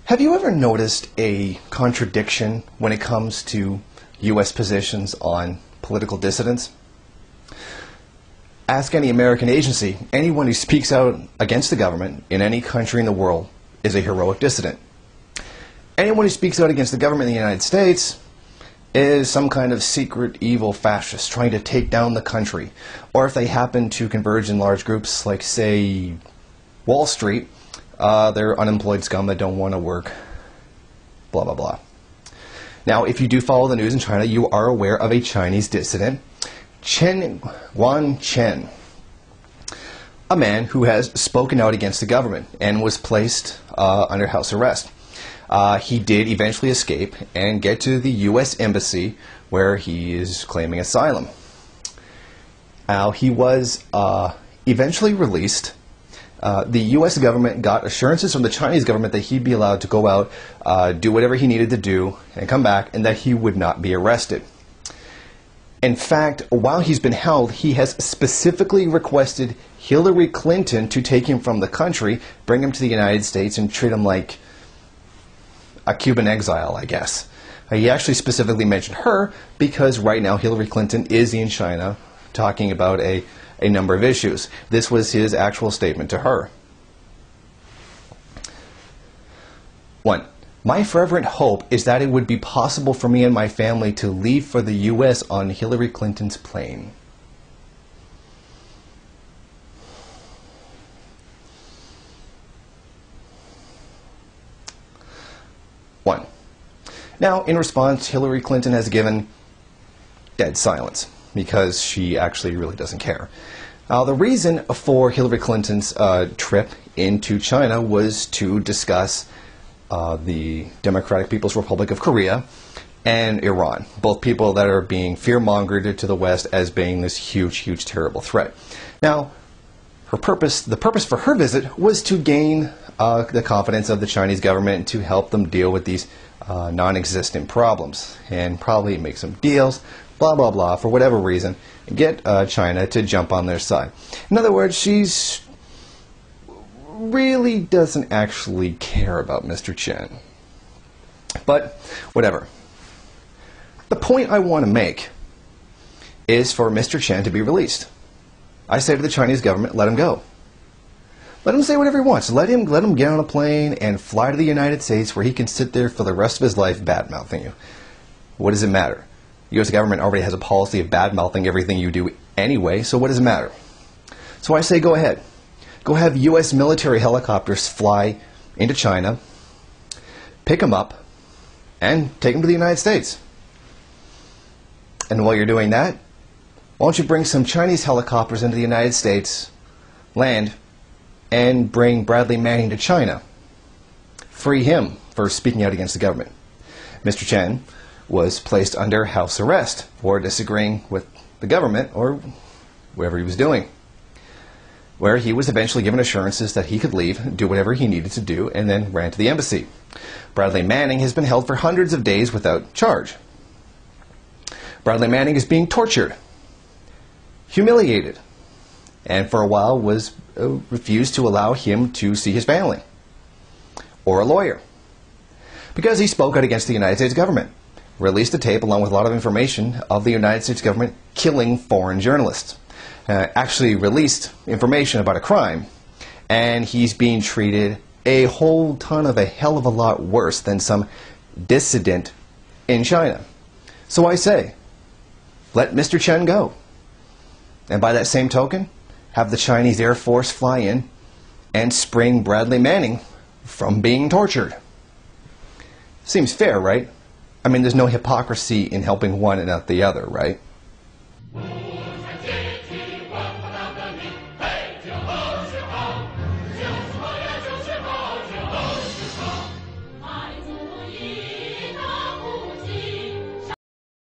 Have you ever noticed a contradiction when it comes to U.S. positions on political dissidents? Ask any American agency. Anyone who speaks out against the government in any country in the world is a heroic dissident. Anyone who speaks out against the government in the United States is some kind of secret evil fascist trying to take down the country. Or if they happen to converge in large groups like, say, Wall Street, they're unemployed scum that don't want to work, blah, blah, blah. Now, if you do follow the news in China, you are aware of a Chinese dissident, Chen Guangchen, a man who has spoken out against the government and was placed under house arrest. He did eventually escape and get to the U.S. Embassy where he is claiming asylum. Now, he was eventually released. The U.S. government got assurances from the Chinese government that he'd be allowed to go out, do whatever he needed to do, and come back, and that he would not be arrested. In fact, while he's been held, he has specifically requested Hillary Clinton to take him from the country, bring him to the United States, and treat him like a Cuban exile, I guess. He actually specifically mentioned her because right now Hillary Clinton is in China talking about a number of issues. This was his actual statement to her. 1. My fervent hope is that it would be possible for me and my family to leave for the U.S. on Hillary Clinton's plane. Now, in response, Hillary Clinton has given dead silence because she actually really doesn't care. The reason for Hillary Clinton's trip into China was to discuss the Democratic People's Republic of Korea and Iran, both people that are being fear-mongered to the West as being this huge, huge, terrible threat. Now, the purpose for her visit was to gain the confidence of the Chinese government to help them deal with these non-existent problems and probably make some deals, blah, blah, blah, for whatever reason, and get China to jump on their side. In other words, she's really doesn't actually care about Mr. Chen. But whatever. The point I want to make is for Mr. Chen to be released. I say to the Chinese government, let him go. Let him say whatever he wants. Let him get on a plane and fly to the United States where he can sit there for the rest of his life bad-mouthing you. What does it matter? The U.S. government already has a policy of bad-mouthing everything you do anyway, so what does it matter? So I say go ahead. Go have U.S. military helicopters fly into China, pick him up, and take him to the United States. And while you're doing that, why don't you bring some Chinese helicopters into the United States, land, and bring Bradley Manning to China. Free him for speaking out against the government. Mr. Chen was placed under house arrest for disagreeing with the government or whatever he was doing, where he was eventually given assurances that he could leave, do whatever he needed to do, and then ran to the embassy. Bradley Manning has been held for hundreds of days without charge. Bradley Manning is being tortured, humiliated, and for a while was refused to allow him to see his family or a lawyer because he spoke out against the United States government, released a tape along with a lot of information of the United States government killing foreign journalists, actually released information about a crime, and he's being treated a whole ton of a hell of a lot worse than some dissident in China. So I say, let Mr. Chen go. And by that same token, have the Chinese Air Force fly in and spring Bradley Manning from being tortured. Seems fair, right? I mean, there's no hypocrisy in helping one and not the other, right?